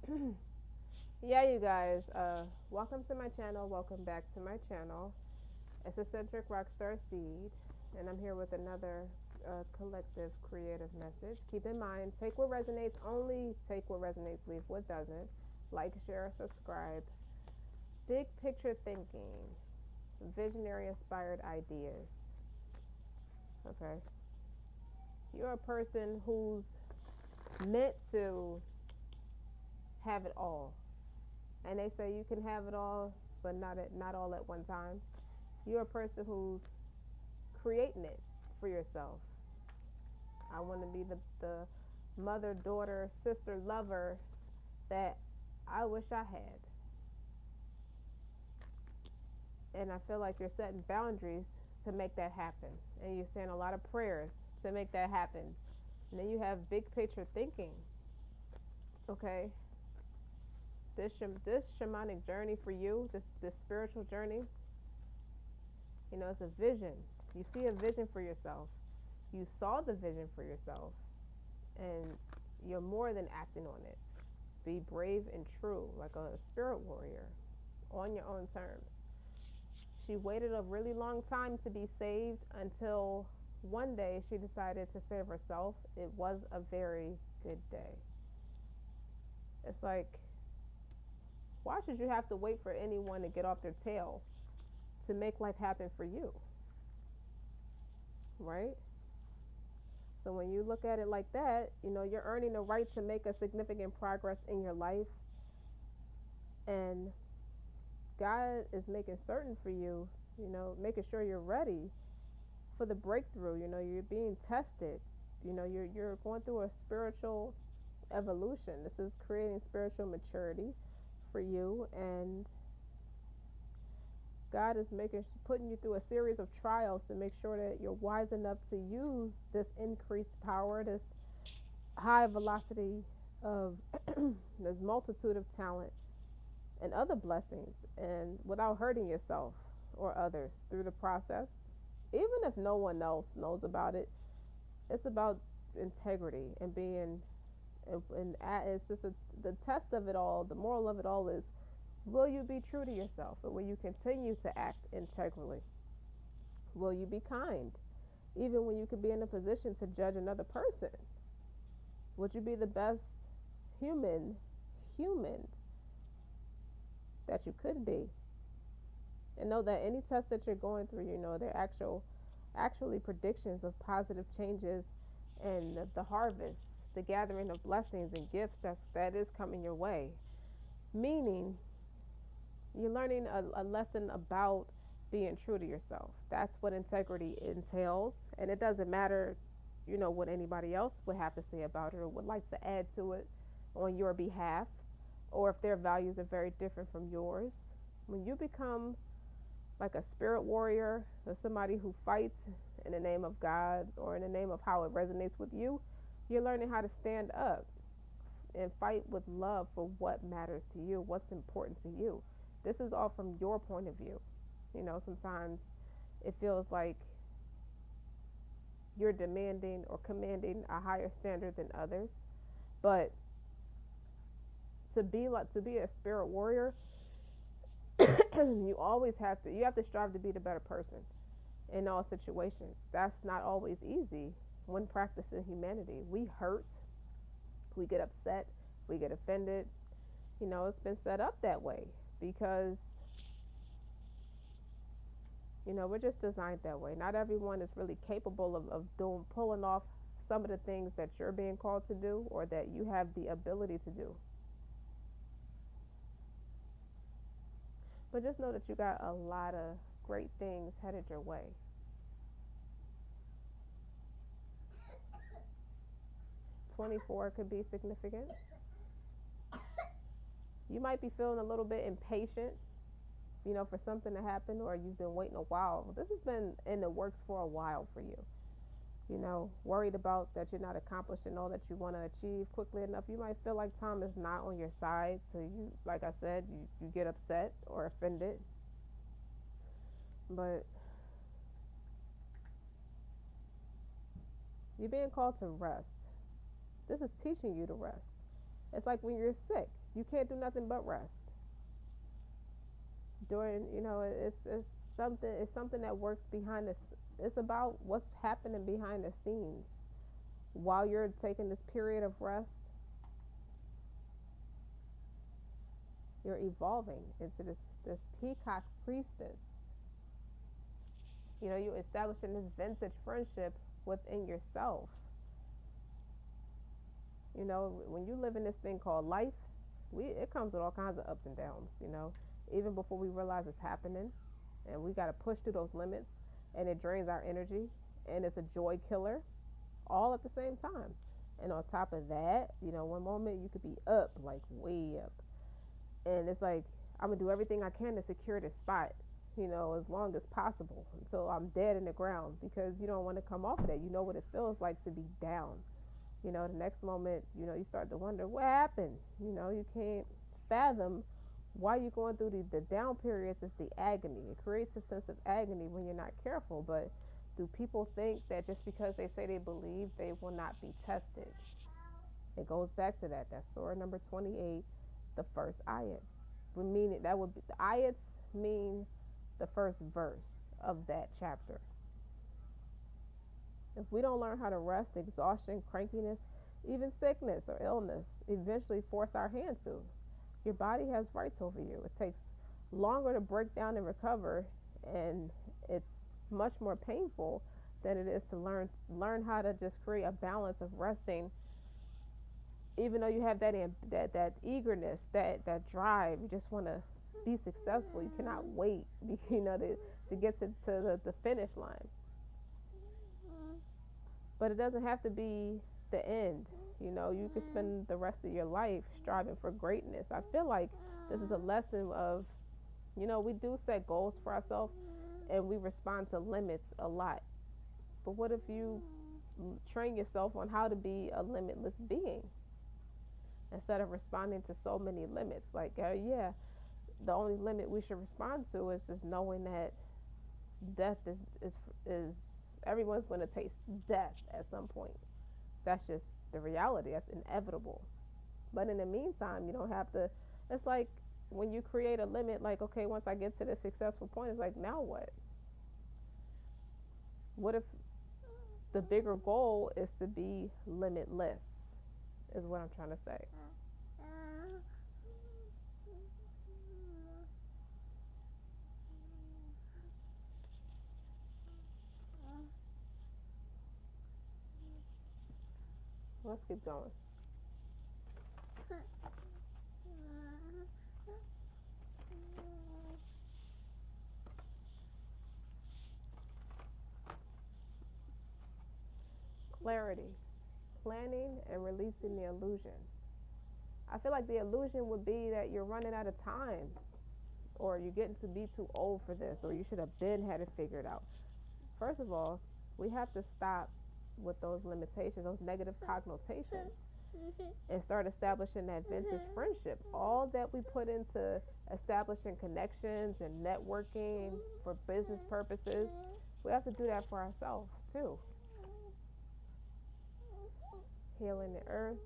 Yeah, you guys, welcome to my channel. Welcome back to my channel. It's Eccentric Rockstar Seed, and I'm here with another collective creative message. Keep in mind, take what resonates, only take what resonates, leave what doesn't. Like, share, subscribe. Big picture thinking, visionary inspired ideas. Okay, you're a person who's meant to have it all, and they say you can have it all, but not all at one time. You're a person who's creating it for yourself. I want to be the mother, daughter, sister, lover that I wish I had. And I feel like you're setting boundaries to make that happen. And you're saying a lot of prayers to make that happen. And then you have big picture thinking. Okay, this shamanic journey for you, this spiritual journey, it's a vision. You see a vision for yourself. You saw the vision for yourself, and you're more than acting on it. Be brave and true, like a spirit warrior, on your own terms. She waited a really long time to be saved until one day she decided to save herself. It was a very good day. It's like, why should you have to wait for anyone to get off their tail to make life happen for you? Right? So when you look at it like that, you're earning the right to make a significant progress in your life. And God is making certain for you, making sure you're ready for the breakthrough. You're being tested. You're going through a spiritual evolution. This is creating spiritual maturity for you, and God is putting you through a series of trials to make sure that you're wise enough to use this increased power, this high velocity of this multitude of talent and other blessings, and without hurting yourself or others through the process. Even if no one else knows about it, it's about integrity and being, and it's just the test of it all. The moral of it all is: will you be true to yourself, and will you continue to act integrally? Will you be kind, even when you could be in a position to judge another person? Would you be the best human that you could be? And know that any test that you're going through, they're actually predictions of positive changes and the harvest, the gathering of blessings and gifts that is coming your way. Meaning, you're learning a lesson about being true to yourself. That's what integrity entails, and it doesn't matter, what anybody else would have to say about it or would like to add to it on your behalf, or if their values are very different from yours. When you become like a spirit warrior or somebody who fights in the name of God or in the name of how it resonates with you, you're learning how to stand up and fight with love for what matters to you, what's important to you. This is all from your point of view. Sometimes it feels like you're demanding or commanding a higher standard than others, but to be a spirit warrior, you have to strive to be the better person in all situations. That's not always easy when practicing humanity. We hurt, we get upset, we get offended. It's been set up that way because, we're just designed that way. Not everyone is really capable of pulling off some of the things that you're being called to do or that you have the ability to do. But just know that you got a lot of great things headed your way. 24 could be significant. You might be feeling a little bit impatient, for something to happen, or you've been waiting a while. This has been in the works for a while for you. Worried about that you're not accomplishing all that you want to achieve quickly enough. You might feel like time is not on your side. So you, like I said, you get upset or offended. But you're being called to rest. This is teaching you to rest. It's like when you're sick, you can't do nothing but rest. During, it's something that works behind this. It's about what's happening behind the scenes while you're taking this period of rest. You're evolving into this peacock priestess. You're establishing this vintage friendship within yourself. When you live in this thing called life, it comes with all kinds of ups and downs. Even before we realize it's happening, and we got to push through those limits, and it drains our energy, and it's a joy killer, all at the same time. And on top of that, one moment you could be up, like way up, and it's like I'm gonna do everything I can to secure this spot, as long as possible until I'm dead in the ground, because you don't want to come off of that. You know what it feels like to be down. The next moment, you start to wonder what happened. You can't fathom why you're going through the down periods. Is the agony. It creates a sense of agony when you're not careful. But do people think that just because they say they believe, they will not be tested? It goes back to that. That's Surah number 28, the first ayat. We mean it. That would be the ayats mean the first verse of that chapter. If we don't learn how to rest, exhaustion, crankiness, even sickness or illness eventually force our hand to. Your body has rights over you. It takes longer to break down and recover, and it's much more painful than it is to learn how to just create a balance of resting. Even though you have that eagerness, that drive, you just want to be successful. You cannot wait, to get to the finish line. But it doesn't have to be the end. You could spend the rest of your life striving for greatness. I feel like this is a lesson of, we do set goals for ourselves and we respond to limits a lot. But what if you train yourself on how to be a limitless being instead of responding to so many limits? Like, yeah, the only limit we should respond to is just knowing that death is everyone's going to taste death at some point. That's just the reality. That's inevitable. But in the meantime, you don't have to. It's like when you create a limit, like, okay, once I get to this successful point, it's like, now what? What if the bigger goal is to be limitless? Is what I'm trying to say. Let's keep going. Clarity, planning, and releasing the illusion. I feel like the illusion would be that you're running out of time, or you're getting to be too old for this, or you should have been had it figured out. First of all, we have to stop with those limitations, those negative connotations, and start establishing that vintage friendship. All that we put into establishing connections and networking for business purposes, we have to do that for ourselves too. Healing the earth,